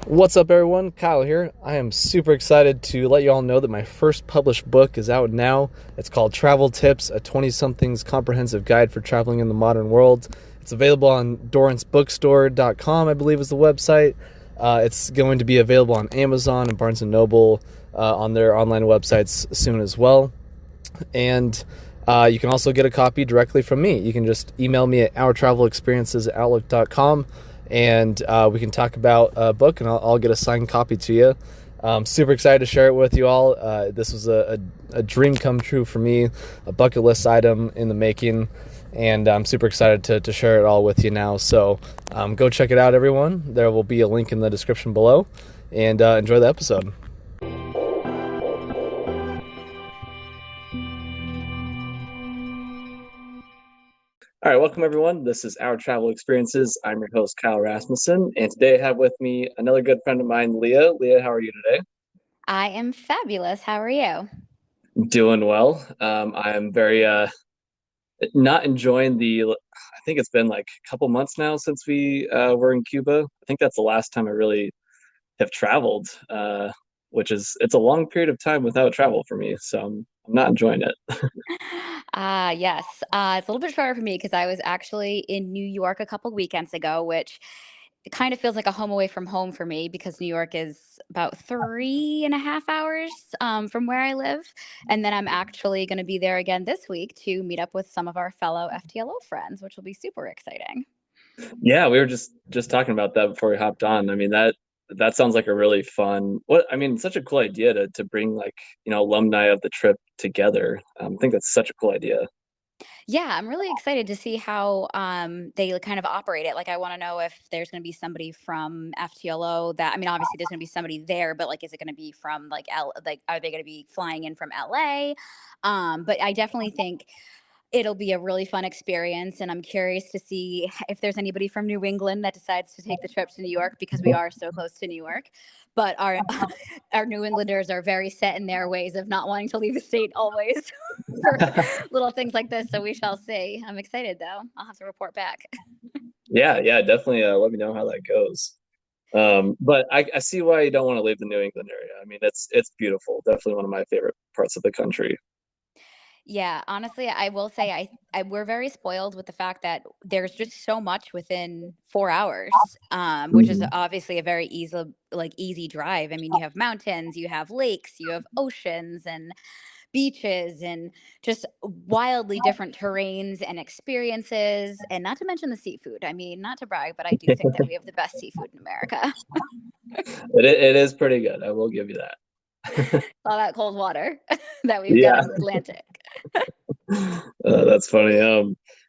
What's up, everyone? Kyle here. I am super excited to let you all know that my first published book is out now. It's called Travel Tips, a 20-something's comprehensive guide for traveling in the modern world. It's available on DoranceBookstore.com, I believe is the website. It's going to be available on Amazon and Barnes & Noble on their online websites soon as well. And you can also get a copy directly from me. You can just email me at ourtravelexperiences@outlook.com, and we can talk about a book, and I'll get a signed copy to you. I'm super excited to share it with you all. This was a dream come true for me, a bucket list item in the making, and I'm super excited to share it all with you now. So go check it out, everyone. There will be a link in the description below, and enjoy the episode. All right, welcome everyone. This is Our Travel Experiences. I'm your host, Kyle Rasmussen, and today I have with me another good friend of mine, Leah. Leah, how are you today? I am fabulous. How are you? Doing well. I'm very not enjoying I think it's been like a couple months now since we were in Cuba. I think that's the last time I really have traveled, it's a long period of time without travel for me, so I'm not enjoying it. Yes. It's a little bit shorter for me because I was actually in New York a couple weekends ago, which it kind of feels like a home away from home for me because New York is about 3.5 hours from where I live. And then I'm actually going to be there again this week to meet up with some of our fellow FTLO friends, which will be super exciting. Yeah, we were just talking about that before we hopped on. I mean, that sounds like a really fun. What I mean, such a cool idea to bring, like, alumni of the trip together. I think that's such a cool idea. Yeah, I'm really excited to see how they kind of operate it. Like, I want to know if there's going to be somebody from FTLO that, I mean, obviously there's going to be somebody there, but like, is it going to be from like like, are they going to be flying in from LA? But I definitely think it'll be a really fun experience, and I'm curious to see if there's anybody from New England that decides to take the trip to New York because we are so close to New York. But our our New Englanders are very set in their ways of not wanting to leave the state always for little things like this. So we shall see. I'm excited though. I'll have to report back. Yeah, yeah, definitely. Let me know how that goes. But I see why you don't want to leave the New England area. I mean, it's beautiful. Definitely one of my favorite parts of the country. Yeah, honestly, I will say I we're very spoiled with the fact that there's just so much within 4 hours, which is Mhm. obviously a very easy drive. I mean, you have mountains, you have lakes, you have oceans and beaches, and just wildly different terrains and experiences, and not to mention the seafood. I mean, not to brag, but I do think that we have the best seafood in America. It is pretty good. I will give you that. All that cold water that we've got Yeah. in the Atlantic. That's funny.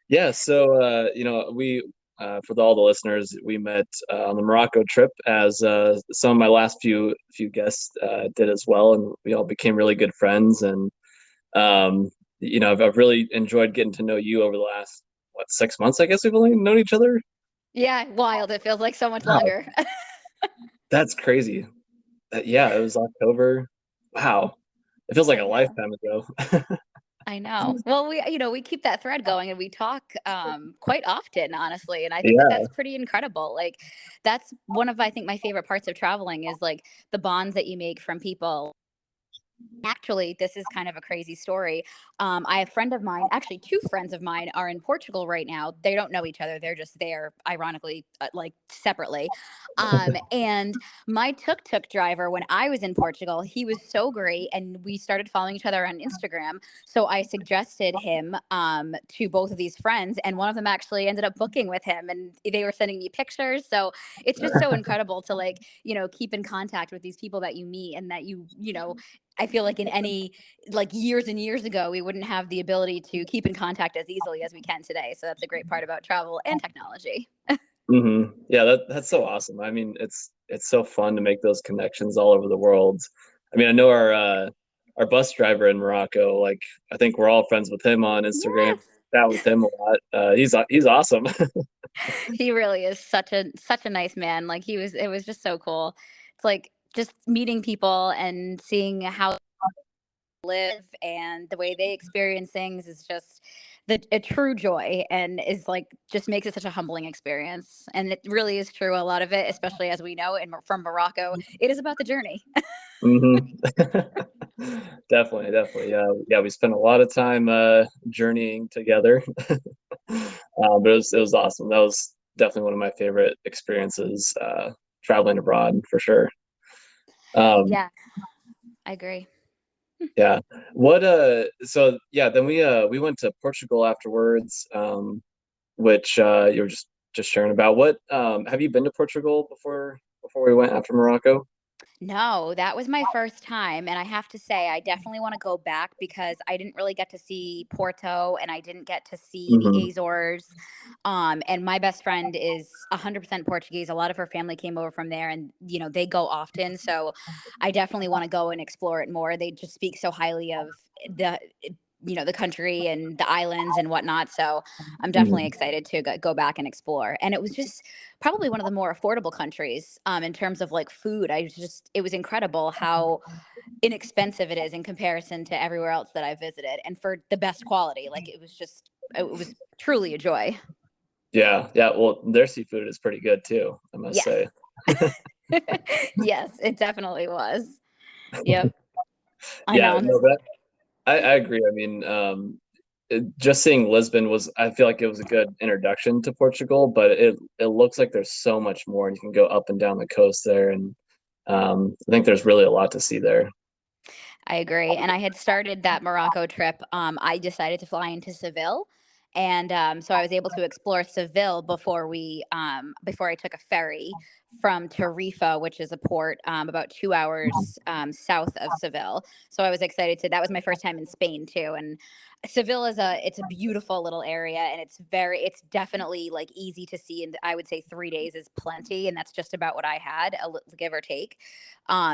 Yeah. So, we, for all the listeners, we met on the Morocco trip, as some of my last few guests did as well, and we all became really good friends. And um, I've really enjoyed getting to know you over the last 6 months. I guess we've only known each other. Yeah, wild. It feels like so much Wow, longer. that's crazy. Yeah, it was October. Wow, it feels like I a know. lifetime ago. I know. Well, we keep that thread going and we talk quite often, honestly. And I think that Yeah. that's pretty incredible. Like, that's one of, I think, my favorite parts of traveling is like the bonds that you make from people. Actually, this is kind of a crazy story. I have a friend of mine, actually, two friends of mine are in Portugal right now. They don't know each other. They're just there, ironically, like separately. And my tuk driver, when I was in Portugal, he was so great. And we started following each other on Instagram. So I suggested him to both of these friends. And one of them actually ended up booking with him. And they were sending me pictures. So it's just so incredible to, like, keep in contact with these people that you meet and that I feel like in any, like, years and years ago, we wouldn't have the ability to keep in contact as easily as we can today. So that's a great part about travel and technology. Yeah, that's so awesome. I mean, it's so fun to make those connections all over the world. I mean, I know our bus driver in Morocco. Like, I think we're all friends with him on Instagram. Yes. Chat with him a lot. He's awesome. He really is such a nice man. Like, it was just so cool. It's like just meeting people and seeing how they live and the way they experience things is just a true joy, and is like just makes it such a humbling experience. And it really is true. A lot of it, especially as we know from Morocco, it is about the journey. Hmm. Definitely, definitely. Yeah, yeah. We spent a lot of time journeying together, but it was awesome. That was definitely one of my favorite experiences traveling abroad for sure. Um, Yeah, I agree. yeah. What so yeah, then we went to Portugal afterwards, which you were just sharing about. What have you been to Portugal before we went after Morocco? No, that was my first time, and I have to say I definitely wanna go back because I didn't really get to see Porto, and I didn't get to see the Hmm. Azores, and my best friend is 100% Portuguese. A lot of her family came over from there, and, they go often, so I definitely wanna go and explore it more. They just speak so highly of the the country and the islands and whatnot, so I'm definitely Hmm. excited to go back and explore. And it was just probably one of the more affordable countries, in terms of like food. It was incredible how inexpensive it is in comparison to everywhere else that I visited, and for the best quality. Like it was truly a joy. Yeah, yeah. Well, their seafood is pretty good too, I must Yes. say. Yes, it definitely was. Yep. I Yeah, know. no, that I agree. I mean, just seeing Lisbon was, I feel like it was a good introduction to Portugal, but it looks like there's so much more, and you can go up and down the coast there, and I think there's really a lot to see there. I agree. And I had started that Morocco trip. I decided to fly into Seville, and so I was able to explore Seville before I took a ferry from Tarifa, which is a port about 2 hours south of Seville. So I was excited to. That was my first time in Spain too, and Seville is a beautiful little area, and it's definitely like easy to see. And I would say 3 days is plenty, and that's just about what I had, give or take,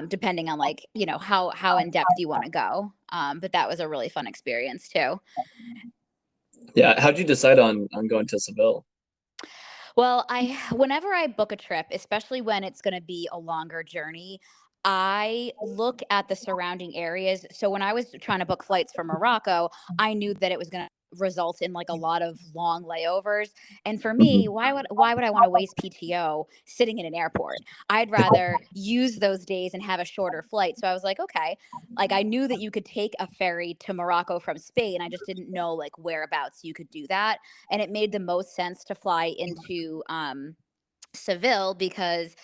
depending on like how in depth you want to go. But that was a really fun experience too. Yeah, how'd you decide on going to Seville? Well, I whenever I book a trip, especially when it's going to be a longer journey, I look at the surrounding areas. So when I was trying to book flights for Morocco, I knew that it was going to result in like a lot of long layovers. And for me, Mhm. why would I want to waste PTO sitting in an airport? I'd rather use those days and have a shorter flight. So I was like, okay, like I knew that you could take a ferry to Morocco from Spain. I just didn't know like whereabouts you could do that, and it made the most sense to fly into Seville because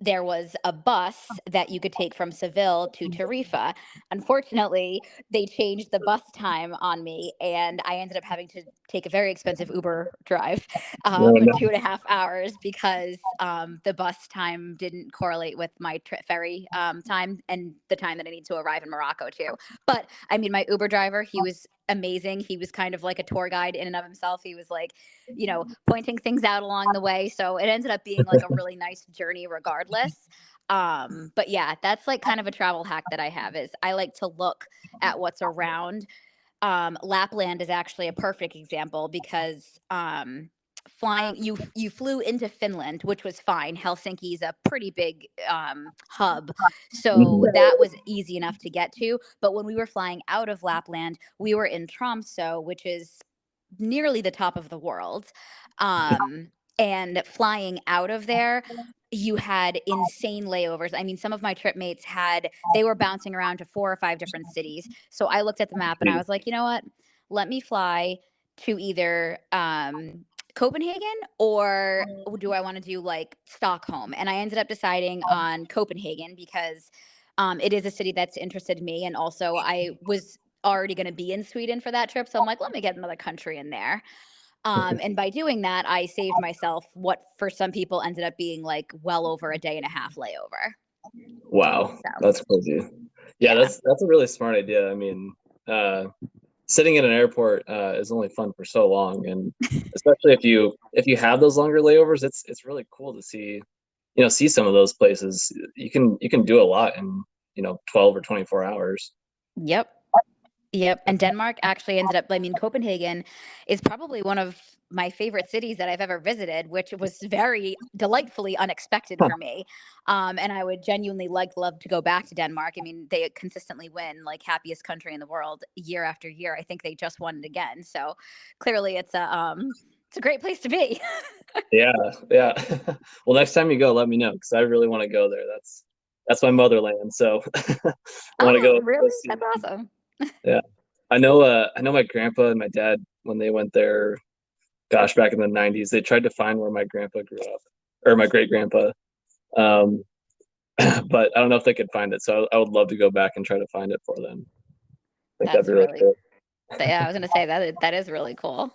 there was a bus that you could take from Seville to Tarifa. Unfortunately, they changed the bus time on me, and I ended up having to take a very expensive Uber drive, Oh, no. 2.5 hours, because the bus time didn't correlate with my ferry time and the time that I need to arrive in Morocco too. But I mean, my Uber driver, he was amazing. He was kind of like a tour guide in and of himself. He was like, pointing things out along the way. So it ended up being like a really nice journey regardless. But yeah, that's like kind of a travel hack that I have is I like to look at what's around. Lapland is actually a perfect example because flying you flew into Finland, which was fine. Helsinki is a pretty big hub, so Mhm. that was easy enough to get to. But when we were flying out of Lapland, we were in Tromso, which is nearly the top of the world. And flying out of there, you had insane layovers. I mean, some of my trip mates they were bouncing around to 4 or 5 different cities. So I looked at the map and I Jeez. was like, you know what? Let me fly to either Copenhagen, or do I want to do like Stockholm? And I ended up deciding on Copenhagen because it is a city that's interested me. And also, I was already going to be in Sweden for that trip. So I'm like, let me get another country in there. And by doing that, I saved myself what for some people ended up being like well over a day and a half layover. Wow, So that's crazy. Yeah, yeah. that's a really smart idea. I mean, sitting in an airport is only fun for so long, and especially if you have those longer layovers, it's really cool to see some of those places. You can do a lot in 12 or 24 hours. Yep. Yep. And Denmark actually ended up, I mean, Copenhagen is probably one of my favorite cities that I've ever visited, which was very delightfully unexpected Huh. for me. And I would genuinely love to go back to Denmark. I mean, they consistently win like happiest country in the world year after year. I think they just won it again. So clearly it's a great place to be. Yeah, yeah. Well, next time you go, let me know because I really want to go there. That's my motherland, so I want to Oh, go really? see That's it. awesome. Yeah, I know my grandpa and my dad when they went there. Gosh, back in the '90s, they tried to find where my grandpa grew up, or my great grandpa. Um, but I don't know if they could find it. So I would love to go back and try to find it for them. I think that'd That's be really really, cool. yeah, I was going to say that is really cool.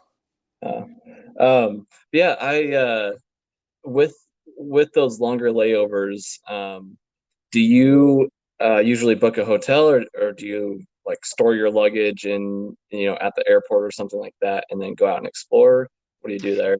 Uh, yeah, I with with those longer layovers, do you usually book a hotel or do you like store your luggage in at the airport or something like that and then go out and explore? What do you do there?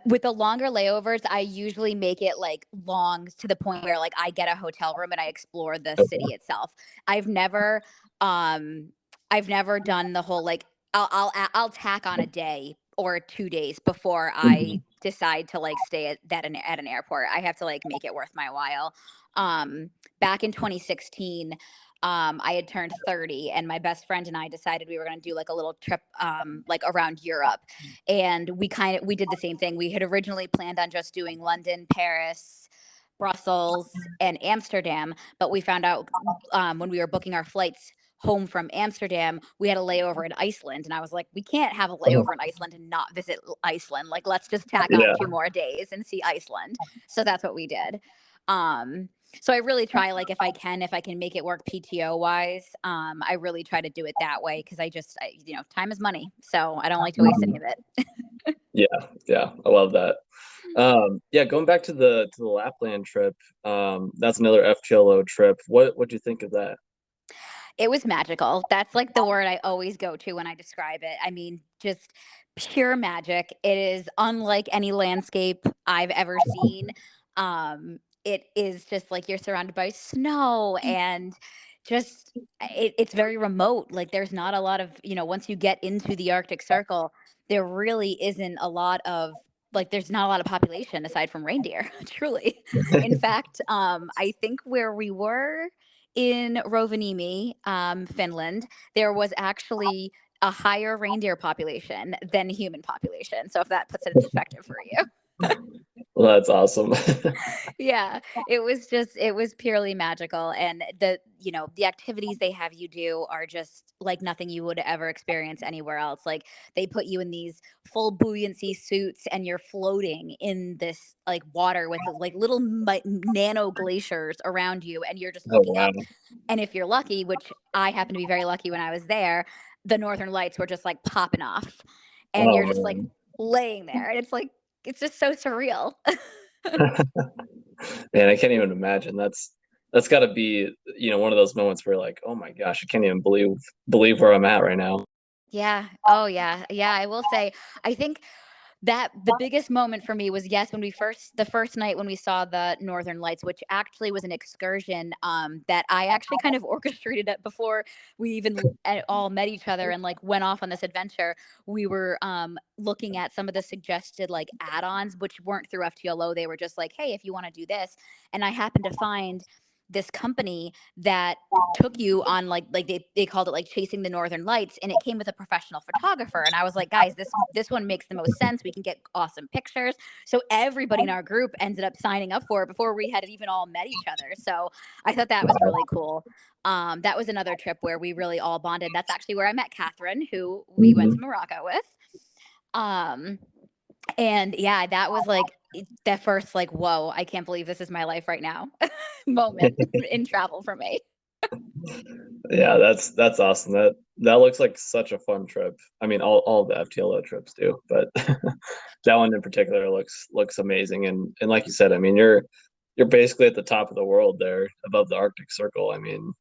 With the longer layovers, I usually make it like long to the point where like I get a hotel room and I explore the Okay. city itself. I've never, um, I've never done the whole like I'll tack on a day or 2 days before I Mhm. decide to like stay at an airport. I have to like make it worth my while. Um, Back in 2016, I had turned 30 and my best friend and I decided we were going to do like a little trip like around Europe, and we did the same thing. We had originally planned on just doing London, Paris, Brussels, and Amsterdam, but we found out when we were booking our flights home from Amsterdam, we had a layover in Iceland, and I was like, we can't have a layover in Iceland and not visit Iceland. Like, let's just tack on Yeah. 2 more days and see Iceland. So that's what we did. Um, so I really try, like, if I can make it work PTO wise, I really try to do it that way because time is money, so I don't like to waste any Mhm. of it. Yeah, yeah, I love that. Yeah, going back to the Lapland trip, that's another FTLO trip. What do you think of that? It was magical. That's like the word I always go to when I describe it. I mean, just pure magic. It is unlike any landscape I've ever seen. It is just like you're surrounded by snow and just it's very remote. Like there's not a lot of, once you get into the Arctic Circle, there really isn't a lot of like there's not a lot of population aside from reindeer, truly. In fact, I think where we were in Rovaniemi, Finland, there was actually a higher reindeer population than human population. So if that puts it in perspective for you. Well, that's awesome. Yeah, it was purely magical, and the activities they have you do are just like nothing you would ever experience anywhere else. Like they put you in these full buoyancy suits and you're floating in this like water with like little nano glaciers around you, and you're just Oh looking wow. up, and if you're lucky, which I happen to be very lucky when I was there, the northern lights were just like popping off, and Oh you're just like man. laying there, and it's just so surreal. Man, I can't even imagine. That's got to be, one of those moments where like, oh my gosh, I can't even believe where I'm at right now. Yeah. Oh, yeah. Yeah, I will say, I think that the biggest moment for me was, yes, when the first night when we saw the Northern Lights, which actually was an excursion, that I actually kind of orchestrated it before we even all met each other and like went off on this adventure. We were looking at some of the suggested like add-ons, which weren't through FTLO. They were just like, hey, if you want to do this, and I happened to find this company that took you on like they called it like chasing the northern lights, and it came with a professional photographer, and I was like, guys, this one makes the most sense. We can get awesome pictures. So everybody in our group ended up signing up for it before we had even all met each other. So I thought that was really cool. That was another trip where we really all bonded. That's actually where I met Catherine, who we went to Mhm. Morocco with. um and yeah, that was like that first like, whoa, I can't believe this is my life right now moment in travel for me. Yeah, that's awesome. That looks like such a fun trip. I mean, all the FTLO trips do, but that one in particular looks amazing. And like you said, I mean, you're basically at the top of the world there, above the Arctic Circle. I mean,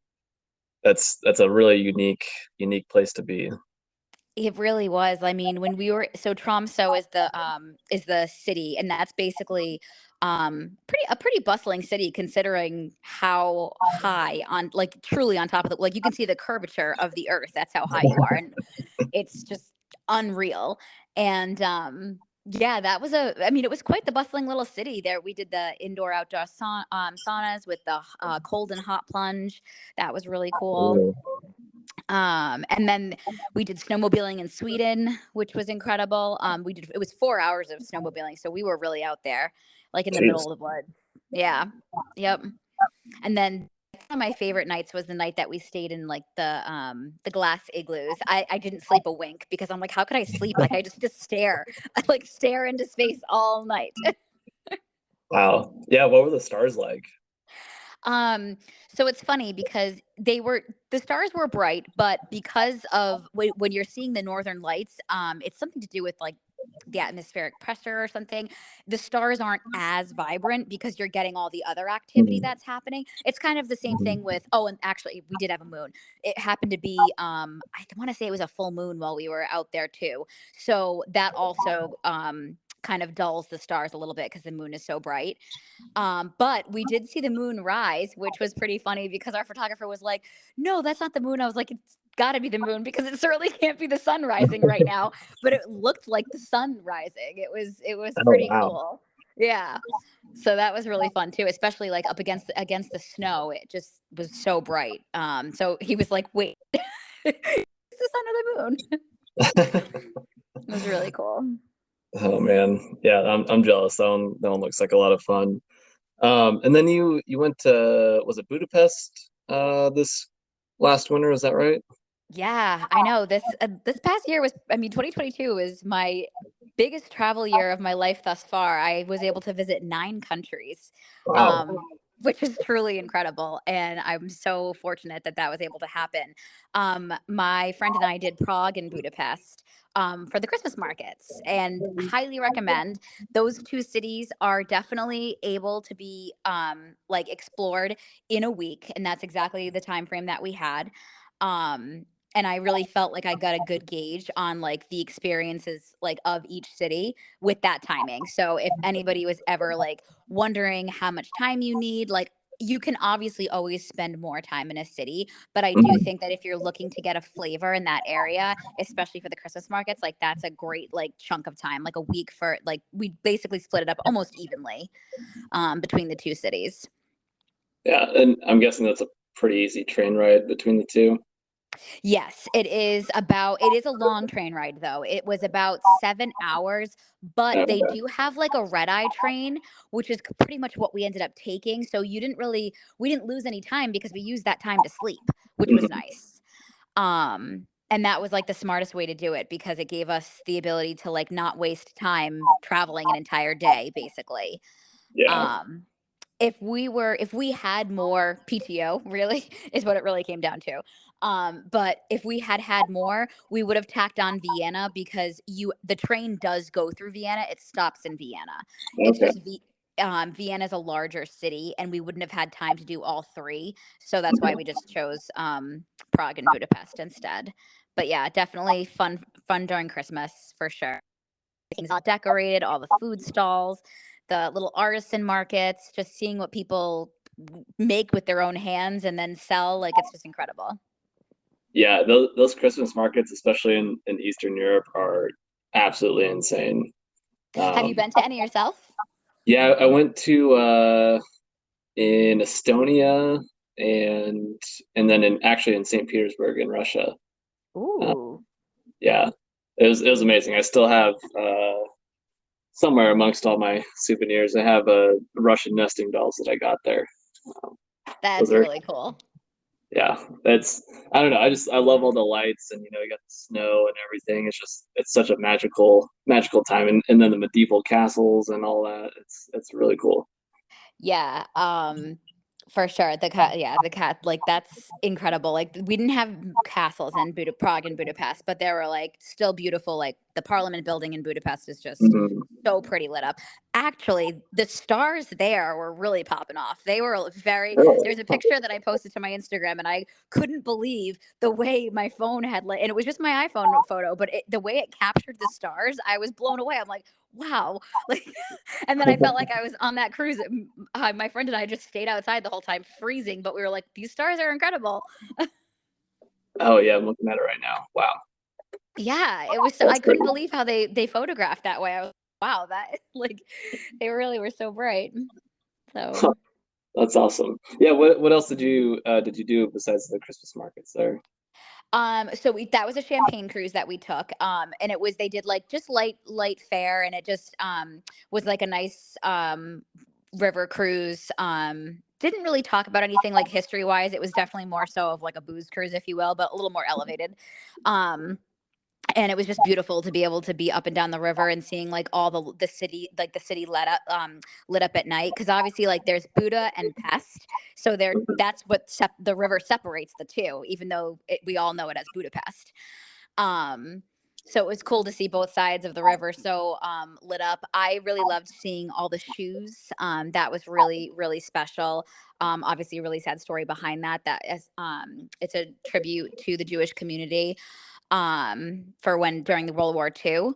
that's a really unique place to be. It really was. I mean, when we were so Tromso is the city, and that's basically A pretty bustling city considering how high on, like, truly on top of the, like, you can see the curvature of the earth. That's how high you are, and it's just unreal. And yeah, that was I mean, it was quite the bustling little city there. We did the indoor outdoor saunas with the cold and hot plunge. That was really cool. Ooh. And then we did snowmobiling in Sweden, which was incredible. It was 4 hours of snowmobiling, so we were really out there, like in the Jeez. middle of the woods. Yeah. Yep. And then one of my favorite nights was the night that we stayed in like the glass igloos. I didn't sleep a wink because I'm like, how could I sleep? Like I just stare. I like stare into space all night. Wow. Yeah, what were the stars like? So it's funny because the stars were bright, but because of when you're seeing the northern lights, it's something to do with like the atmospheric pressure or something. The stars aren't as vibrant because you're getting all the other activity Mhm. that's happening. It's kind of the same Mhm. thing with, and actually we did have a moon. It happened to be I want to say it was a full moon while we were out there too. So that also kind of dulls the stars a little bit because the moon is so bright. But we did see the moon rise, which was pretty funny because our photographer was like, "No, that's not the moon." I was like, "It's got to be the moon because it certainly can't be the sun rising right now." But it looked like the sun rising. It was Oh, pretty wow. cool. Yeah. So that was really fun too, especially like up against the snow. It just was so bright. So he was like, "Wait, it's the sun or the moon?" It was really cool. Oh man. Yeah, I'm jealous. That one looks like a lot of fun. And then you went to, was it Budapest this last winter, is that right? Yeah, I know. This past year was, I mean, 2022 was my biggest travel year of my life thus far. I was able to visit 9 countries, Wow. um, which is truly incredible, and I'm so fortunate that that was able to happen. My friend and I did Prague and Budapest for the Christmas markets, and highly recommend. Those two cities are definitely able to be like explored in a week, and that's exactly the time frame that we had. Um, and I really felt like I got a good gauge on like the experiences like of each city with that timing. So if anybody was ever like wondering how much time you need, like you can obviously always spend more time in a city, but I do Mhm. think that if you're looking to get a flavor in that area, especially for the Christmas markets, like that's a great like chunk of time, like a week for like we basically split it up almost evenly between the two cities. Yeah, and I'm guessing that's a pretty easy train ride between the two. Yes, it is a long train ride though. It was about 7 hours, but they Okay. do have like a red eye train, which is pretty much what we ended up taking. So we didn't lose any time because we used that time to sleep, which was Mhm. nice. And that was like the smartest way to do it because it gave us the ability to like not waste time traveling an entire day basically. Yeah. Um if we had more PTO, really is what it really came down to. But if we had more, we would have tacked on Vienna because the train does go through Vienna. It stops in Vienna. It's Okay. just Vienna is a larger city, and we wouldn't have had time to do all three. So that's why Okay. we just chose Prague and Budapest instead. But yeah, definitely fun during Christmas for sure. Things all decorated, all the food stalls, the little artisan markets, just seeing what people make with their own hands and then sell, like, it's just incredible. Yeah, those Christmas markets, especially in Eastern Europe, are absolutely insane. Have you Um, been to any yourself? yeah, I went to in Estonia and then in St. Petersburg in Russia. Uh, Ooh. yeah, it was amazing. I still have somewhere amongst all my souvenirs, I have Russian nesting dolls that I got there. Um, those That's are really cool. yeah, it's I don't know. I love all the lights and you got the snow and everything. It's such a magical time and then the medieval castles and all that. It's really cool. Yeah, for sure. The cat, like that's incredible. Like we didn't have castles in Prague and Budapest, but there were like still beautiful. Like the Parliament building in Budapest is just Mhm. so pretty lit up. Actually, the stars there were really popping off. They were very. Really? There's a picture that I posted to my Instagram, and I couldn't believe the way my phone had and it was just my iPhone photo, but the way it captured the stars, I was blown away. I'm like, wow. Like, and then I felt like I was on that cruise. My friend and I just stayed outside the whole time, freezing, but we were like, these stars are incredible. Oh yeah, I'm looking at it right now. Wow, Yeah, it was. I that's couldn't great. believe how they photographed that way. I was wow, that like they really were so bright. So, That's awesome. Yeah, what else did you do besides the Christmas markets there? so that was a champagne cruise that we took. And it was they did like just light fare, and it just was like a nice river cruise. Didn't really talk about anything like history wise. It was definitely more so of like a booze cruise, if you will, but a little more elevated. Um, and it was just beautiful to be able to be up and down the river and seeing like all the city, like the city lit up at night, because obviously like there's Buda and Pest, so there that's what the river separates the two, even though we all know it as Budapest. um so it was cool to see both sides of the river so lit up. I really loved seeing all the shoes. That was really really special. Obviously a really sad story behind that, that is it's a tribute to the Jewish community for when during the World War II,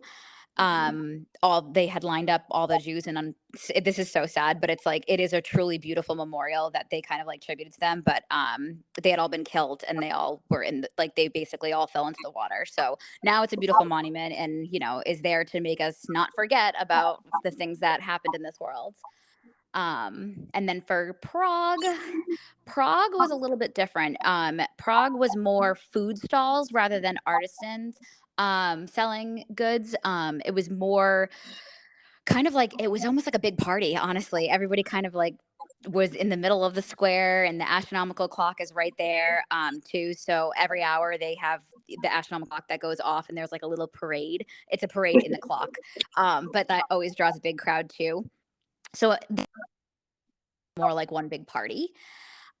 all they had lined up all the Jews, and this is so sad, but it's like it is a truly beautiful memorial that they kind of like tributed to them, but they had all been killed and they all were in the, like they basically all fell into the water. So now it's a beautiful monument, and is there to make us not forget about the things that happened in this world. And then for Prague was a little bit different. Prague was more food stalls rather than artisans selling goods. It was more kind of like it was almost like a big party, honestly. Everybody kind of like was in the middle of the square, and the astronomical clock is right there too. So every hour they have the astronomical clock that goes off, and there's like a little parade. It's a parade in the clock. But that always draws a big crowd too. So more like one big party.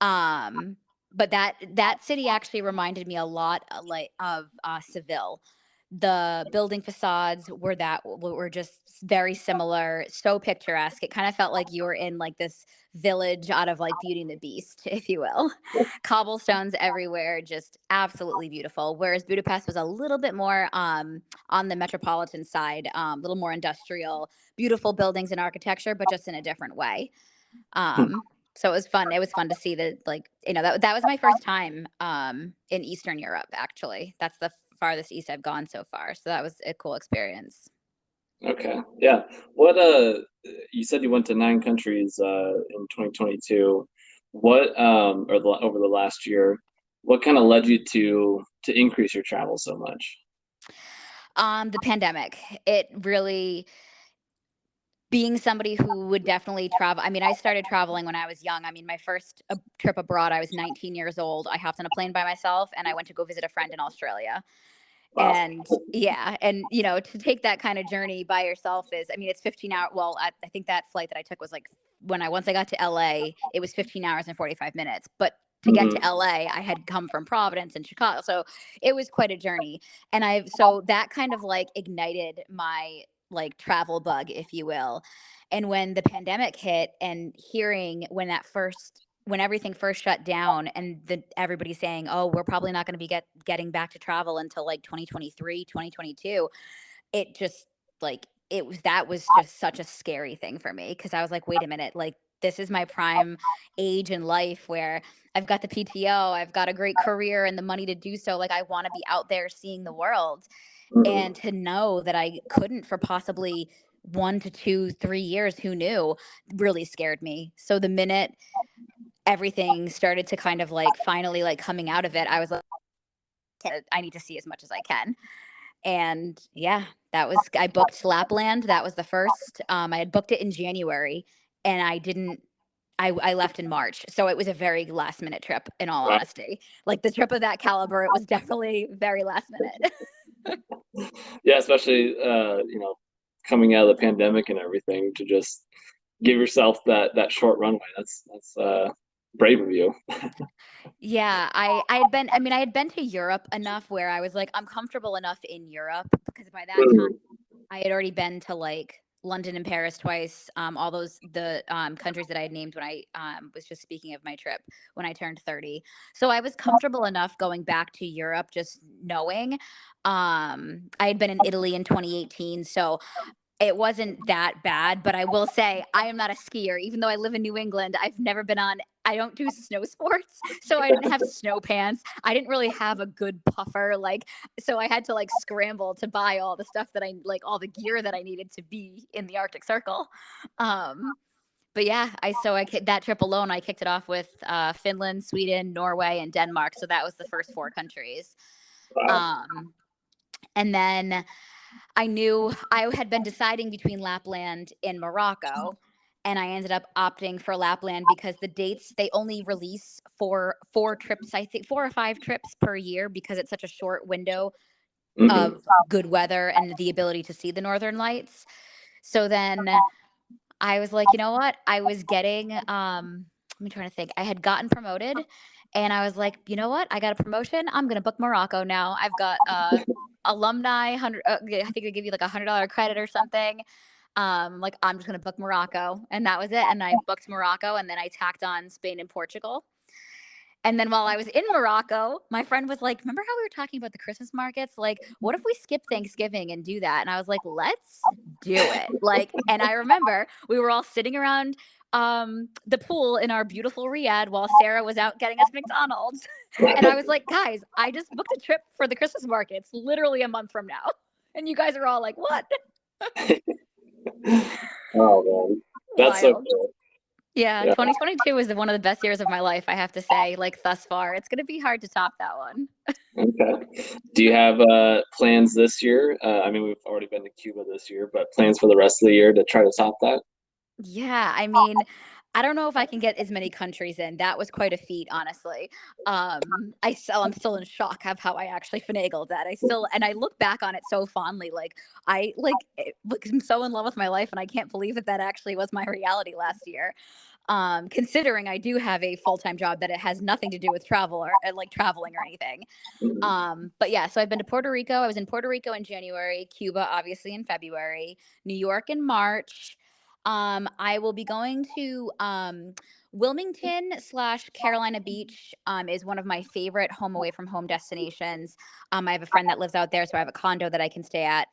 Um, but that city actually reminded me a lot like of Seville. The building facades were just very similar, so picturesque. It kind of felt like you were in like this village out of like Beauty and the Beast, if you will. Cobblestones everywhere, just absolutely beautiful. Whereas Budapest was a little bit more on the metropolitan side, a little more industrial, beautiful buildings and architecture, but just in a different way. Um, so it was fun. It was fun to see that, like, that was my first time in Eastern Europe, actually. That's the farthest east I've gone so far. So that was a cool experience. Okay, yeah. What you said you went to 9 countries in 2022. What over the last year, what kind of led you to increase your travel so much? The pandemic, it really being somebody who would definitely travel. I mean, I started traveling when I was young. I mean, my first trip abroad, I was 19 years old. I hopped on a plane by myself and I went to go visit a friend in Australia. Wow. And yeah, and to take that kind of journey by yourself is, I mean, it's 15 hours. Well, I think that flight that I took was like once I got to LA, it was 15 hours and 45 minutes. But to get to Mhm. LA, I had come from Providence and Chicago. So it was quite a journey. And so that kind of like ignited my like travel bug, if you will. And when the pandemic hit, and hearing when everything first shut down, and everybody saying, oh, we're probably not going to be getting back to travel until like 2023, 2022, it just like that was just such a scary thing for me, because I was like, wait a minute, like this is my prime age in life where I've got the PTO, I've got a great career and the money to do so. Like I want to be out there seeing the world, and Mhm. to know that I couldn't for possibly 1 to 2, 3 years, who knew, really scared me. So the minute everything started to kind of like finally like coming out of it, I was like, I need to see as much as I can. And yeah, I booked Lapland. That was the first. I had booked it in January, and I didn't. I left in March, so it was a very last minute trip. In all Wow. honesty, like the trip of that caliber, it was definitely very last minute. Yeah, especially coming out of the pandemic and everything, to just give yourself that short runway. That's brave of you. Yeah, I had been. I mean, I had been to Europe enough where I was like, I'm comfortable enough in Europe, because by that time Mhm. I had already been to like London and Paris twice. All those the countries that I had named when I was just speaking of my trip when I turned 30. So I was comfortable enough going back to Europe, just knowing. I had been in Italy in 2018, so it wasn't that bad, but I will say I am not a skier. Even though I live in New England, I don't do snow sports. So I didn't have snow pants. I didn't really have a good puffer. Like, so I had to like scramble to buy all the stuff that all the gear that I needed to be in the Arctic Circle. But yeah, that trip alone, I kicked it off with Finland, Sweden, Norway, and Denmark. So that was the first 4 countries. Wow. And then I knew I had been deciding between Lapland and Morocco, and I ended up opting for Lapland because the dates, they only release four trips, I think 4 or 5 trips per year, because it's such a short window Mhm. of good weather and the ability to see the Northern Lights. So then I was like, you know what? I was getting let me try to think. I had gotten promoted, and I was like, you know what? I got a promotion. I'm gonna book Morocco now. I've got alumni 100. I think they give you like $100 credit or something. Like, I'm just gonna book Morocco, and that was it. And I booked Morocco, and then I tacked on Spain and Portugal. And then while I was in Morocco, my friend was like, remember how we were talking about the Christmas markets? Like, what if we skip Thanksgiving and do that? And I was like, let's do it. Like, and I remember we were all sitting around the pool in our beautiful Riyadh while Sarah was out getting us McDonald's. And I was like, guys, I just booked a trip for the Christmas markets literally a month from now. And you guys are all like, what? Oh man, that's so Wild. cool. Yeah, Yeah. 2022 was one of the best years of my life, I have to say, like thus far. It's going to be hard to top that one. Okay. Do you have plans this year? I mean, we've already been to Cuba this year, but plans for the rest of the year to try to top that? Yeah, I mean, I don't know if I can get as many countries in. That was quite a feat, honestly. I'm still in shock of how I actually finagled that. And I look back on it so fondly. Like, I'm so in love with my life, and I can't believe that actually was my reality last year. Considering I do have a full-time job that it has nothing to do with travel or like traveling or anything. Mhm. But yeah, so I've been to Puerto Rico. I was in Puerto Rico in January, Cuba obviously in February, New York in March. I will be going to Wilmington / Carolina Beach. Is one of my favorite home away from home destinations. I have a friend that lives out there, so I have a condo that I can stay at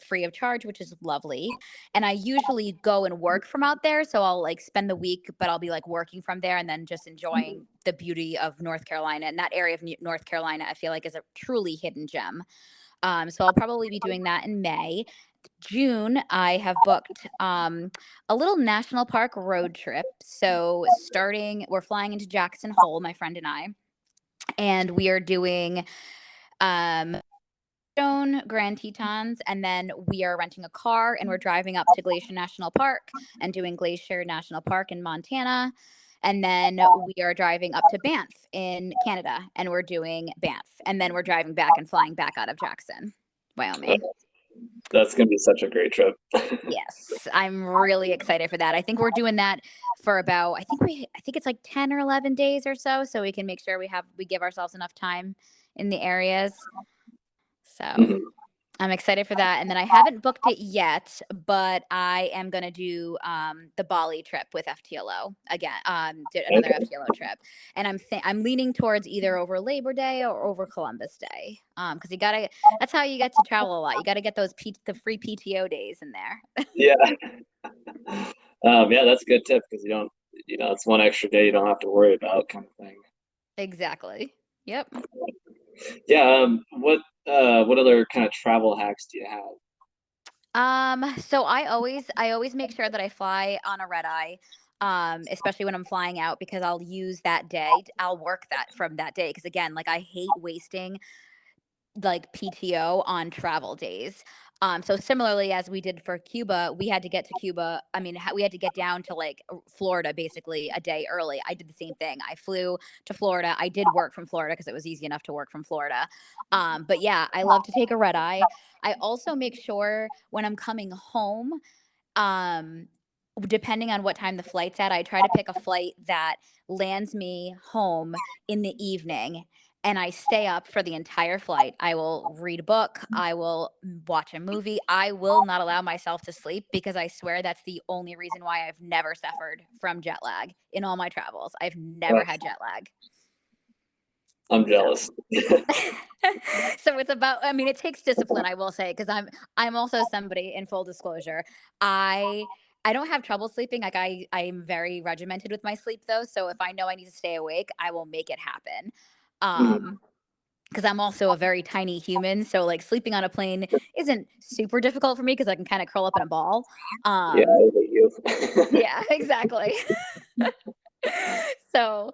free of charge, which is lovely. And I usually go and work from out there, so I'll like spend the week, but I'll be like working from there and then just enjoying the beauty of North Carolina. And that area of North Carolina, I feel like, is a truly hidden gem. So I'll probably be doing that in May. June, I have booked a little national park road trip. So we're flying into Jackson Hole, my friend and I, and we are doing um, Grand Tetons, and then we are renting a car and we're driving up to Glacier National Park and doing Glacier National Park in Montana. And then we are driving up to Banff in Canada and we're doing Banff. And then we're driving back and flying back out of Jackson, Wyoming. That's gonna be such a great trip. Yes, I'm really excited for that. I think we're doing that for about I think it's like 10 or 11 days or so we can make sure we give ourselves enough time in the areas. So Mhm. I'm excited for that. And then I haven't booked it yet, but I am going to do the Bali trip with FTLO again, another Okay. FTLO trip. And I'm leaning towards either over Labor Day or over Columbus Day. Because that's how you get to travel a lot. You got to get the free PTO days in there. Yeah. Yeah, that's a good tip because it's one extra day you don't have to worry about kind of thing. Exactly. Yep. Yeah. What other kind of travel hacks do you have? So I always make sure that I fly on a red eye, especially when I'm flying out, because I'll use that day. I'll work that from that day. Because again, like, I hate wasting like PTO on travel days. So similarly, as we did for Cuba, we had to get to Cuba. I mean, we had to get down to like Florida basically a day early. I did the same thing. I flew to Florida. I did work from Florida because it was easy enough to work from Florida. But yeah, I love to take a red eye. I also make sure when I'm coming home, um, depending on what time the flight's at, I try to pick a flight that lands me home in the evening, and I stay up for the entire flight. I will read a book, I will watch a movie. I will not allow myself to sleep, because I swear that's the only reason why I've never suffered from jet lag in all my travels. I've never Uh, had jet lag. I'm jealous. So it's about, I mean, it takes discipline, I will say, because I'm also somebody, in full disclosure, I I don't have trouble sleeping. Like I'm very regimented with my sleep though. So if I know I need to stay awake, I will make it happen. Mhm. Um because I'm also a very tiny human, so like sleeping on a plane isn't super difficult for me because I can kind of curl up in a ball. Yeah, Um I hate you. yeah, exactly. So,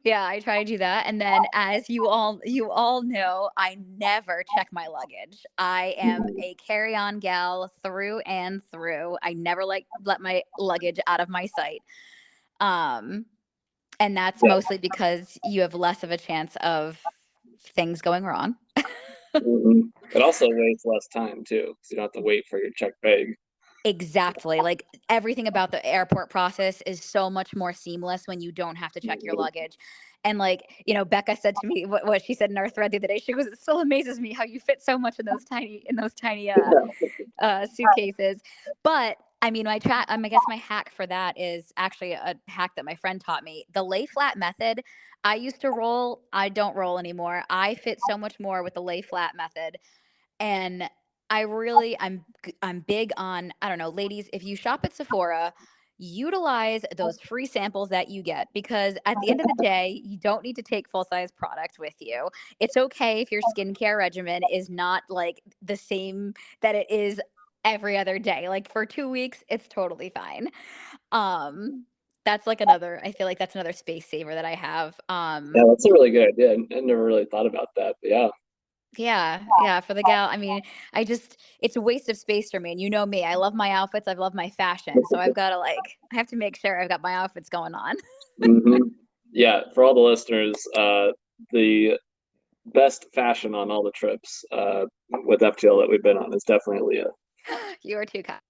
yeah, I try to do that, and then as you all know, I never check my luggage. I am Mhm. a carry-on gal through and through. I never like let my luggage out of my sight. Um, and that's Yeah. mostly because you have less of a chance of things going wrong. Mhm. It also wastes less time too, because you don't have to wait for your check bag. Exactly. Like everything about the airport process is so much more seamless when you don't have to check your Mhm. luggage. And like, Becca said to me what she said in our thread the other day. She goes, "It still amazes me how you fit so much in those tiny suitcases." But I mean, I guess my hack for that is actually a hack that my friend taught me. The lay flat method. I used to roll. I don't roll anymore. I fit so much more with the lay flat method, and I'm big on, I don't know, ladies, if you shop at Sephora, utilize those free samples that you get, because at the end of the day, you don't need to take full size product with you. It's okay if your skincare regimen is not like the same that it is every other day. Like for 2 weeks, it's totally fine. Um that's like another I feel like that's another space saver that I have. Yeah, that's a really good idea. I never really thought about that, but yeah. Yeah, yeah, for the gal. I mean, it's a waste of space for me. And you know me, I love my outfits, I love my fashion. So I have to make sure I've got my outfits going on. Mhm. Yeah, for all the listeners, the best fashion on all the trips, with FTL that we've been on is definitely Leah. You are too kind.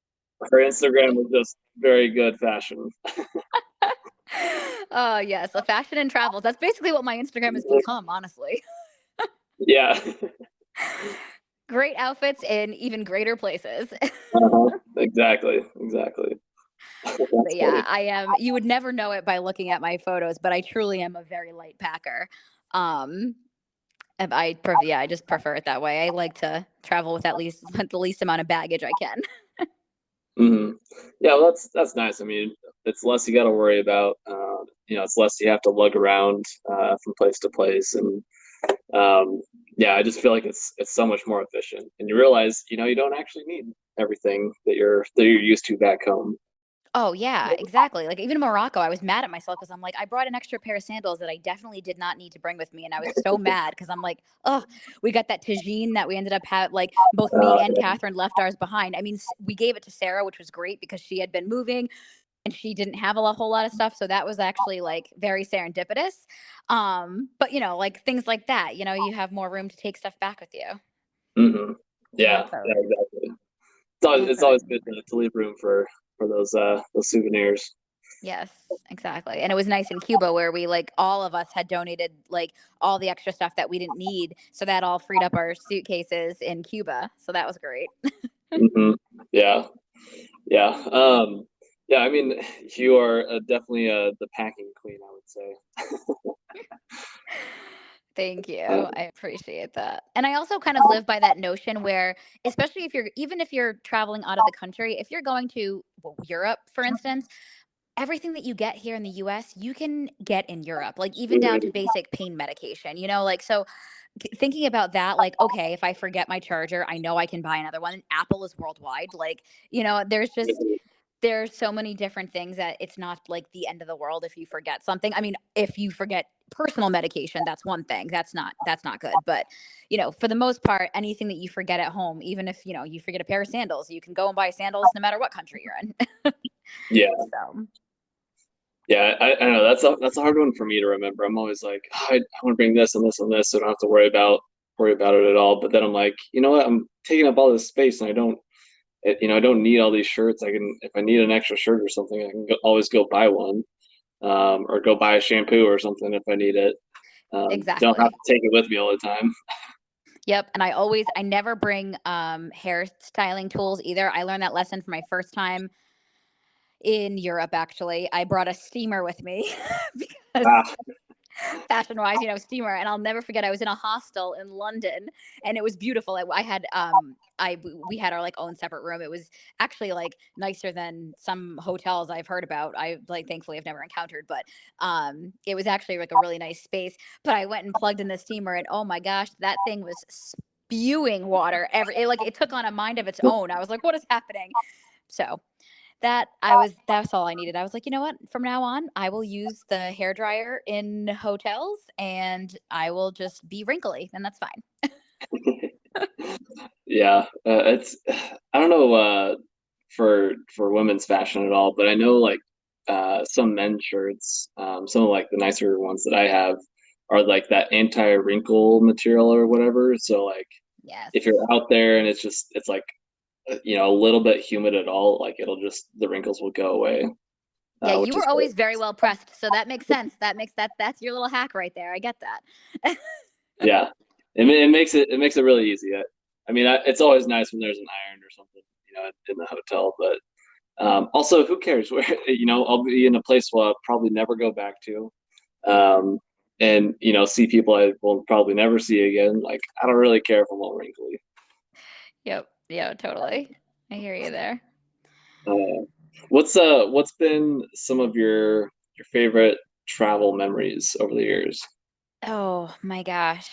Her Instagram is just very good fashion. Oh, yes, the fashion and travels. That's basically what my Instagram has become, honestly. Yeah. Great outfits in even greater places. Uh-huh. Exactly, exactly. But That's yeah, funny. you would never know it by looking at my photos, but I truly am a very light packer. Um yeah, I just prefer it that way. I like to travel with at least with the least amount of baggage I can. Mhm. Yeah, well, that's nice. I mean, it's less you gotta worry about, it's less you have to lug around, from place to place, and, um, yeah, I just feel like it's so much more efficient, and you realize, you don't actually need everything that you're used to back home. Oh yeah, exactly. Like even in Morocco, I was mad at myself because I'm like, I brought an extra pair of sandals that I definitely did not need to bring with me, and I was so mad because I'm like, oh, we got that tagine that we ended up like both me and Yeah. Catherine left ours behind. I mean, we gave it to Sarah, which was great because she had been moving and she didn't have whole lot of stuff, so that was actually like very serendipitous. But like things like that, you have more room to take stuff back with you. Mhm. Yeah, That's yeah, always exactly. It's always that's it's always always good to leave room for those souvenirs. Yes, exactly. And it was nice in Cuba where we like all of us had donated like all the extra stuff that we didn't need. So that all freed up our suitcases in Cuba. So that was great. Mhm. Yeah, yeah, yeah, I mean, you are, definitely, the packing queen, I would say. Thank you. Um, I appreciate that. And I also kind of live by that notion where, especially even if you're traveling out of the country, if you're going to Europe, for instance, everything that you get here in the US, you can get in Europe, like even down to mhm. basic pain medication, like so thinking about that, like, okay, if I forget my charger, I know I can buy another one. Apple is worldwide. Like, Mhm. there's so many different things that it's not like the end of the world if you forget something. I mean, if you forget personal medication, that's one thing. That's not good. But, for the most part, anything that you forget at home, even if, you forget a pair of sandals, you can go and buy sandals no matter what country you're in. Yeah. So, Yeah, I know that's a hard one for me to remember. I'm always like, "Oh, I wanna bring this and this and this, so I don't have to worry about it at all." But then I'm like, "You know what? I'm taking up all this space, and I don't need all these shirts. If I need an extra shirt or something, I can always go buy one, or go buy a shampoo or something if I need it. Don't have exactly. to take it with me all the time." Yep, and I never bring hair styling tools either. I learned that lesson for my first time in Europe actually. I brought a steamer with me because Ah, fashion wise, steamer. And I'll never forget, I was in a hostel in London, and it was beautiful. I had, we had our like own separate room. It was actually like nicer than some hotels I've heard about. I like, thankfully I've never encountered, but, it was actually like a really nice space. But I went and plugged in the steamer, and oh my gosh, that thing was spewing water it took on a mind of its own. I was like, what is happening? So that's all I needed. I was like, you know what? From now on, I will use the hair dryer in hotels, and I will just be wrinkly, and that's fine. Yeah, it's I don't know for women's fashion at all, but I know like some men's shirts, some of like the nicer ones that I have are like that anti-wrinkle material or whatever. So like Yes. if you're out there and it's like a little bit humid at all, like the wrinkles will go away, Yeah, you which is were great. always very well pressed, so that makes sense. That's your little hack right there. I get that. Yeah, it makes it really easy. I mean, it's always nice when there's an iron or something, in the hotel. But also, who cares? Where I'll be in a place where I'll probably never go back to, um, and see people I will probably never see again. Like, I don't really care if I'm all wrinkly. Yep. Yeah, totally. I hear you there. Uh, what's been some of your favorite travel memories over the years? Oh my gosh.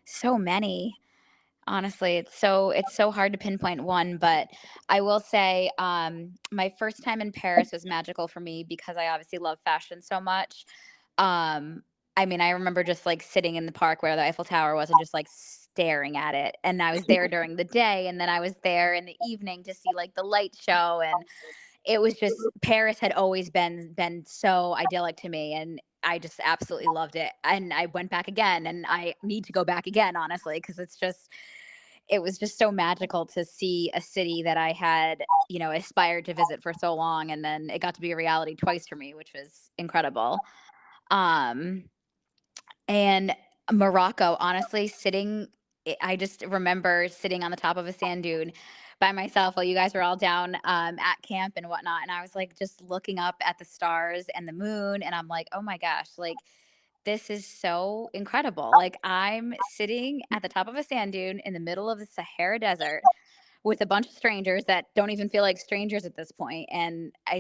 So many. Honestly, it's so hard to pinpoint one, but I will say, my first time in Paris was magical for me because I obviously love fashion so much. Um, I mean, I remember just like sitting in the park where the Eiffel Tower was and just like staring at it. And I was there during the day, and then I was there in the evening to see like the light show, and it was just Paris had always been so idyllic to me, and I just absolutely loved it. And I went back again, and I need to go back again, honestly, because it was just so magical to see a city that I had, aspired to visit for so long, and then it got to be a reality twice for me, which was incredible. Um, and Morocco, honestly, I just remember sitting on the top of a sand dune by myself while you guys were all down, at camp and whatnot. And I was like, just looking up at the stars and the moon. And I'm like, oh my gosh, like, this is so incredible. Like, I'm sitting at the top of a sand dune in the middle of the Sahara Desert with a bunch of strangers that don't even feel like strangers at this point. And I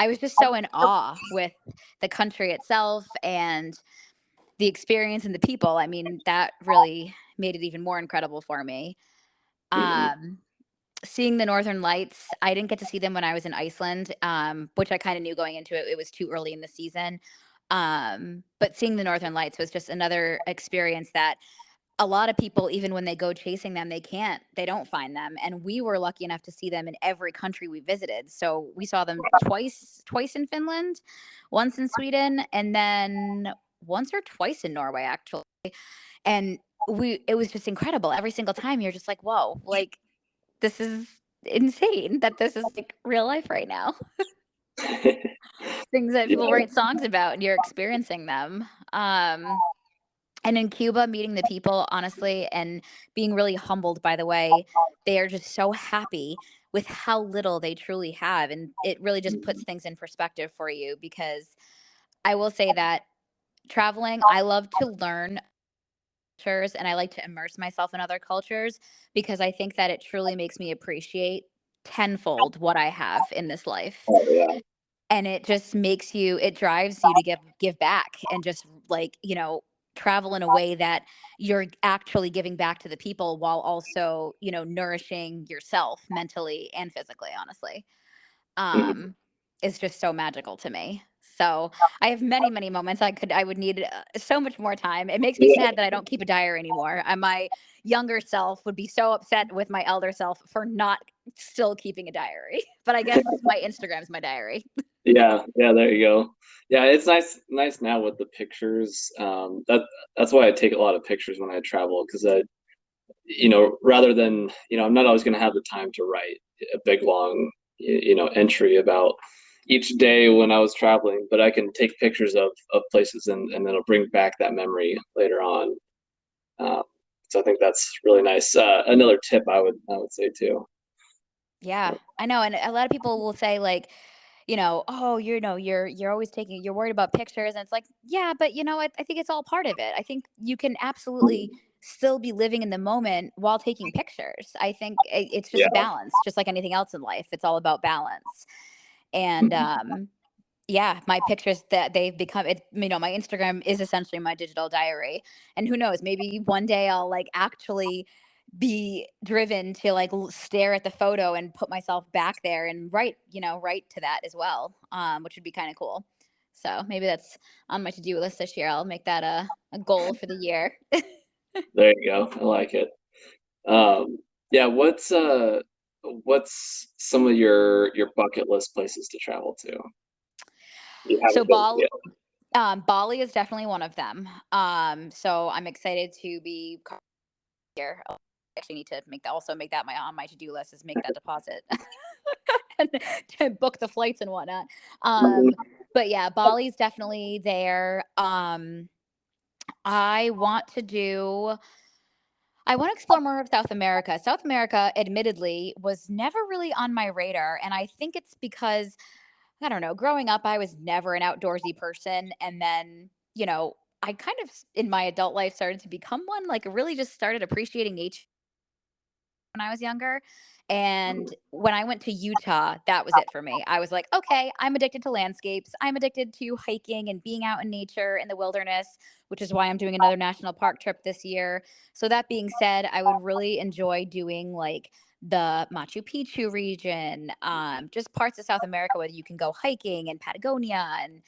was just so in awe with the country itself and the experience and the people. I mean, that really made it even more incredible for me. Mhm. Um, Seeing the Northern Lights, I didn't get to see them when I was in Iceland, which I kind of knew going into it. It was too early in the season. But seeing the Northern Lights was just another experience that a lot of people, even when they go chasing them, they don't find them. And we were lucky enough to see them in every country we visited. So we saw them twice in Finland, once in Sweden, and then once or twice in Norway, actually. And it was just incredible. Every single time you're just like, whoa, like, this is insane that this is like real life right now. Things that people Yeah. write songs about, and you're experiencing them. And in Cuba, meeting the people, honestly, and being really humbled by the way they are just so happy with how little they truly have. And it really just puts things in perspective for you, because I will say that traveling, I love to learn cultures, and I like to immerse myself in other cultures, because I think that it truly makes me appreciate tenfold what I have in this life. Oh, yeah. And it drives you to give back, and just like, travel in a way that you're actually giving back to the people, while also, nourishing yourself mentally and physically, honestly. Mhm. um is just so magical to me. So I have many, many moments. I would need, so much more time. It makes me Yeah. sad that I don't keep a diary anymore. My younger self would be so upset with my elder self for not still keeping a diary. But I guess my Instagram's my diary. Yeah, yeah, there you go. Yeah, it's nice now with the pictures. That's why I take a lot of pictures when I travel, because rather than, I'm not always going to have the time to write a big long, entry about each day when I was traveling, but I can take pictures of places, and then it'll bring back that memory later on. Um, so I think that's really nice. Another tip I would say too. Yeah, I know. And a lot of people will say, like, oh, you're always you're worried about pictures. And it's like, yeah, but I think it's all part of it. I think you can absolutely still be living in the moment while taking pictures. I think it's just Yeah. a balance, just like anything else in life. It's all about balance. And, Mhm. yeah, my pictures that they've become it, my Instagram is essentially my digital diary. And who knows, maybe one day I'll like actually be driven to like stare at the photo and put myself back there and write to that as well, which would be kind of cool. So maybe that's on my to-do list this year. I'll make that a goal for the year. There you go. I like it. Um, yeah, what's some of your bucket list places to travel to? You So haven't been to yet. Bali is definitely one of them. So I'm excited to be here. I actually need to make that my on my to-do list is make that deposit and to book the flights and whatnot. Mhm. But yeah, Bali's definitely there. I want to do I want to explore more of South America. South America, admittedly, was never really on my radar. And I think it's because, I don't know, growing up, I was never an outdoorsy person. And then, I kind of, in my adult life, started to become one, like, really just started appreciating nature when I was younger. And when I went to Utah, that was it for me. I was like, okay, I'm addicted to landscapes. I'm addicted to hiking and being out in nature in the wilderness, which is why I'm doing another national park trip this year. So, that being said, I would really enjoy doing like the Machu Picchu region, just parts of South America where you can go hiking and Patagonia. And,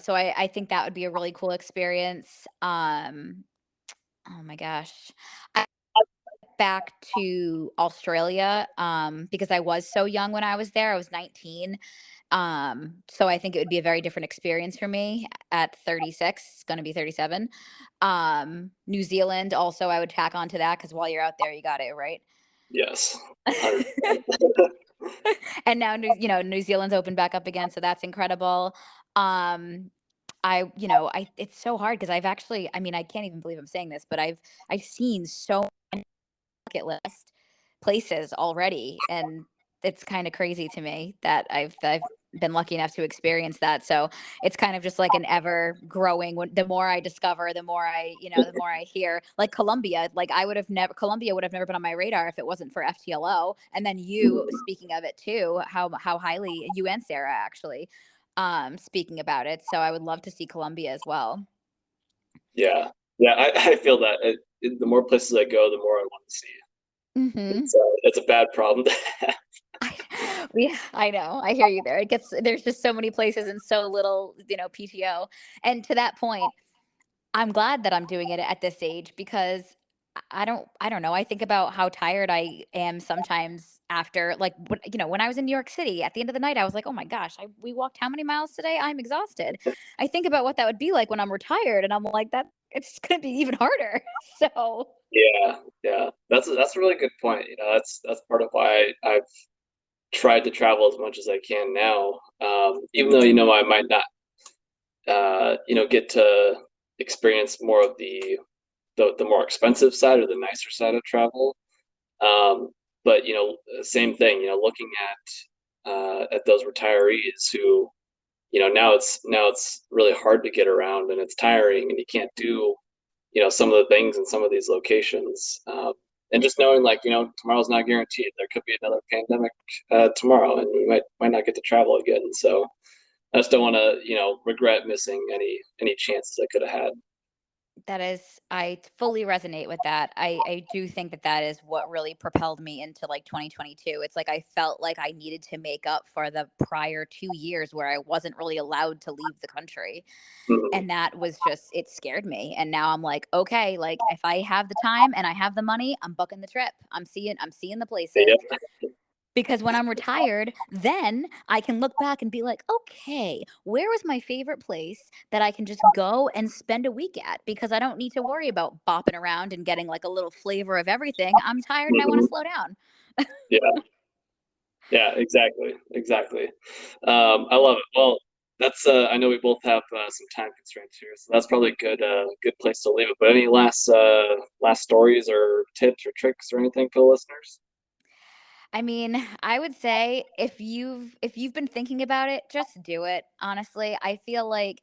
so I think that would be a really cool experience. Oh my gosh. Back to Australia, because I was so young when I was there. I was 19. So I think it would be a very different experience for me at 36, going to be 37. New Zealand also I would tack on to that because while you're out there, you got it, right? Yes. 100%. And now New Zealand's opened back up again, so that's incredible. Um, I it's so hard because I've actually, I mean, I can't even believe I'm saying this, but I've seen so bucket list places already, and it's kind of crazy to me that I've been lucky enough to experience that. So it's kind of just like an ever growing. The more I discover, the more I hear. Like Colombia, like Colombia would have never been on my radar if it wasn't for FTLO. And then you speaking of it too, how highly you and Sarah actually speaking about it. So I would love to see Colombia as well. Yeah. Yeah, I feel that. The more places I go, the more I want to see. Hmm. It's a bad problem to have. I know. I hear you there. There's just so many places and so little, PTO. And to that point, I'm glad that I'm doing it at this age because I don't know. I think about how tired I am sometimes after like when I was in New York City at the end of the night, I was like, "Oh my gosh, we walked how many miles today? I'm exhausted." I think about what that would be like when I'm retired and I'm like that it's going to be even harder. So, Yeah, yeah. That's a really good point. That's part of why I've tried to travel as much as I can now. Even though I might not get to experience more of the more expensive side or the nicer side of travel. Um, but same thing. Looking at those retirees who now it's really hard to get around and it's tiring and you can't do some of the things in some of these locations. And just knowing like tomorrow's not guaranteed. There could be another pandemic tomorrow, and you might not get to travel again. So I just don't want to regret missing any chances I could have had. I fully resonate with that. I do think that that is what really propelled me into like 2022. It's like I felt like I needed to make up for the prior 2 years where I wasn't really allowed to leave the country. Mhm. And that was just, it scared me. And now I'm like, okay, like if I have the time and I have the money, I'm booking the trip. I'm seeing the places. Yeah, Because when I'm retired, then I can look back and be like, okay, where was my favorite place that I can just go and spend a week at? Because I don't need to worry about bopping around and getting like a little flavor of everything. I'm tired and I want to mhm. slow down. Yeah, yeah, exactly, exactly. I love it. Well, that's I know we both have some time constraints here, so that's probably a good place to leave it. But any last stories or tips or tricks or anything for the listeners? I mean, I would say if you've been thinking about it, just do it. Honestly, I feel like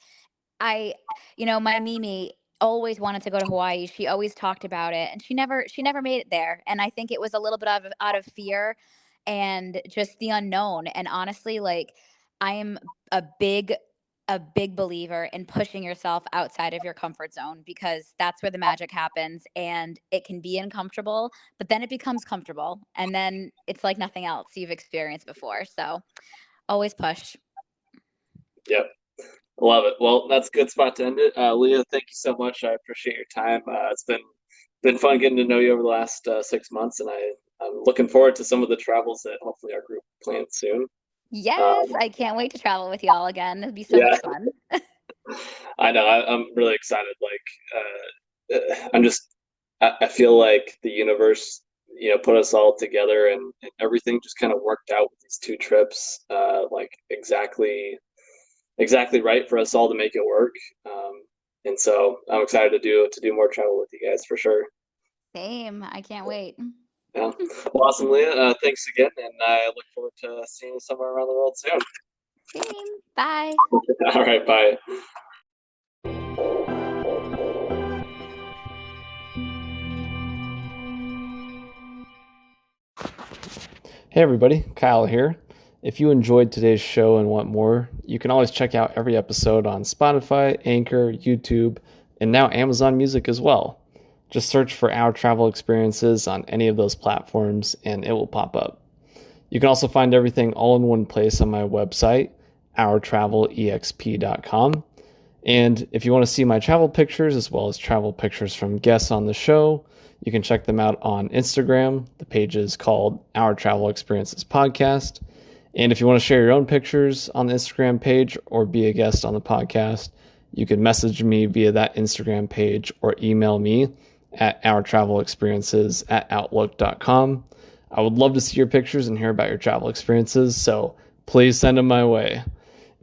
I my Mimi always wanted to go to Hawaii. She always talked about it, and she never made it there. And I think it was a little bit out of fear and just the unknown. And honestly, like, I am a big a big believer in pushing yourself outside of your comfort zone, because that's where the magic happens, and it can be uncomfortable, but then it becomes comfortable, and then it's like nothing else you've experienced before. So, always push. Yep. Love it. Well, that's a good spot to end it. Leah, thank you so much. I appreciate your time. It's been fun getting to know you over the last 6 months, and I'm looking forward to some of the travels that hopefully our group plans soon. Yes, Um, I can't wait to travel with y'all again. It'd be so yeah, much fun. I know. I'm really excited. I'm just. I feel like the universe, put us all together, and everything just kind of worked out with these two trips, like exactly right for us all to make it work. And so I'm excited to do more travel with you guys for sure. Same. I can't wait. Yeah. Well, awesome, Leah. Thanks again, and I look forward to seeing you somewhere around the world soon. Same. Bye. All right, bye. Hey everybody, Kyle here. If you enjoyed today's show and want more, you can always check out every episode on Spotify, Anchor, YouTube, and now Amazon Music as well. Just search for Our Travel Experiences on any of those platforms and it will pop up. You can also find everything all in one place on my website, ourtravelexp.com. And if you want to see my travel pictures as well as travel pictures from guests on the show, you can check them out on Instagram. The page is called Our Travel Experiences Podcast. And if you want to share your own pictures on the Instagram page or be a guest on the podcast, you can message me via that Instagram page or email me at ourtravelexperiences@outlook.com. I would love to see your pictures and hear about your travel experiences, so please send them my way.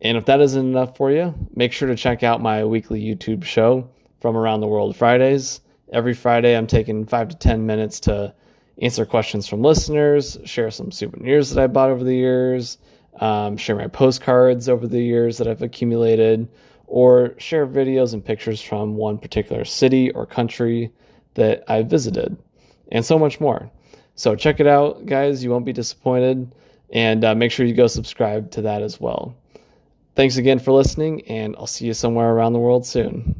And if that isn't enough for you, make sure to check out my weekly YouTube show, From Around the World Fridays. Every Friday, I'm taking 5 to 10 minutes to answer questions from listeners, share some souvenirs that I bought over the years, share my postcards over the years that I've accumulated, or share videos and pictures from one particular city or country that I visited, and so much more. So check it out, guys. You won't be disappointed. And make sure you go subscribe to that as well. Thanks again for listening, and I'll see you somewhere around the world soon.